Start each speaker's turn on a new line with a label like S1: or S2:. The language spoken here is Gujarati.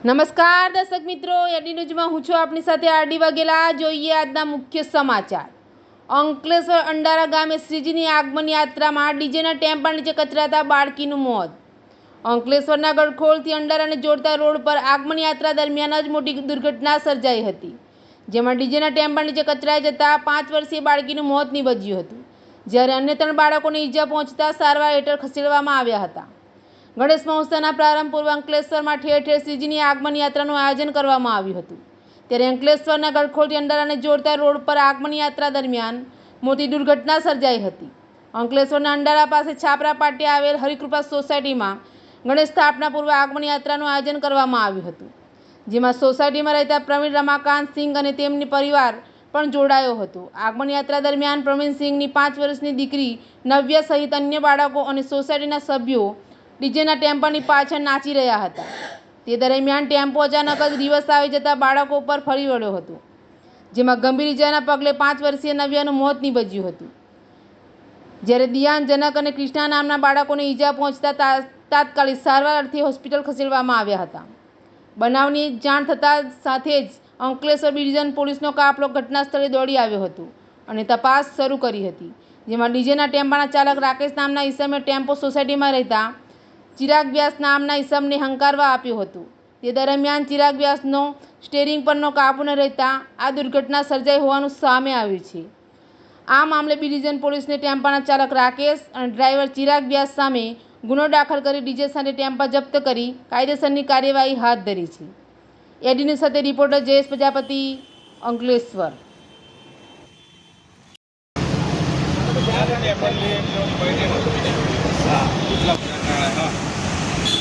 S1: નમસ્કાર દર્શક મિત્રો, એડી ન્યૂઝમાં હું છું આપની સાથે આરડી વાઘેલા। જોઈએ આજના મુખ્ય સમાચાર। અંકલેશ્વર અંડારા ગામે શ્રીજીની આગમન યાત્રામાં ડીજેના ટેમ્પા નીચે કચરાતા બાળકીનું મોત। અંકલેશ્વરના ગડખોલથી અંડારાને જોડતા રોડ પર આગમન યાત્રા દરમિયાન જ મોટી દુર્ઘટના સર્જાઈ હતી, જેમાં ડીજેના ટેમ્પા નીચે કચરાઈ જતા 5 વર્ષીય બાળકીનું મોત નીપજ્યું હતું, જ્યારે અન્ય 3 બાળકોને ઈજા પહોંચતા સારવાર હેઠળ ખસેડવામાં આવ્યા હતા। ગણેશ મહોત્સવના પ્રારંભ પૂર્વે અંકલેશ્વરમાં ઠેર ઠેર શ્રીજીની આગમન યાત્રાનું આયોજન કરવામાં આવ્યું હતું, ત્યારે અંકલેશ્વરના ગડખોલથી અંડારાને જોડતા રોડ પર આગમન યાત્રા દરમિયાન મોટી દુર્ઘટના સર્જાઈ હતી। અંકલેશ્વરના અંડારા પાસે છાપરા પાટે આવેલ હરિકૃપા સોસાયટીમાં ગણેશ સ્થાપના પૂર્વે આગમન યાત્રાનું આયોજન કરવામાં આવ્યું હતું, જેમાં સોસાયટીમાં રહેતા પ્રવીણ રમાકાંત સિંઘ અને તેમની પરિવાર પણ જોડાયો હતો। આગમન યાત્રા દરમિયાન પ્રવીણ સિંઘની 5 વર્ષની દીકરી નવ્યા સહિત અન્ય બાળકો અને સોસાયટીના સભ્યો ડીજેના ટેમ્પાની પાછળ નાચી રહ્યા હતા। તે દરમિયાન ટેમ્પો અચાનક જ રિવર્સ આવી જતા બાળકો પર ફરી વળ્યો હતો, જેમાં ગંભીર ઈજાના પગલે 5 વર્ષીય નવ્યાનું મોત નીપજ્યું હતું, જ્યારે દિયાન, જનક અને કૃષ્ણા નામના બાળકોને ઈજા પહોંચતા તાત્કાલિક સારવાર અર્થે હોસ્પિટલ ખસેડવામાં આવ્યા હતા। બનાવની જાણ થતાં સાથે જ અંકલેશ્વર ડિવિઝન પોલીસનો કાફલો ઘટના સ્થળે દોડી આવ્યો હતો અને તપાસ શરૂ કરી હતી, જેમાં ડીજેના ટેમ્પાના ચાલક રાકેશ નામના ઈસમે ટેમ્પો સોસાયટીમાં રહેતા ચિરાગ વ્યાસ નામના ઈસમને હંકારવા આપ્યું હતું। તે દરમિયાન ચિરાગ વ્યાસનો સ્ટેરિંગ પરનો કાબુ ન રહેતા આ દુર્ઘટના સર્જાઈ હોવાનું સામે આવ્યું છે। આ મામલે બી ડિવિઝન પોલીસને ટેમ્પાના ચાલક રાકેશ અને ડ્રાઈવર ચિરાગ વ્યાસ સામે ગુનો દાખલ કરી ડીજે સાથે ટેમ્પા જપ્ત કરી કાયદેસરની કાર્યવાહી હાથ ધરી છે। એડીની સાથે રિપોર્ટર જયેશ પ્રજાપતિ, અંકલેશ્વર।
S2: हाँ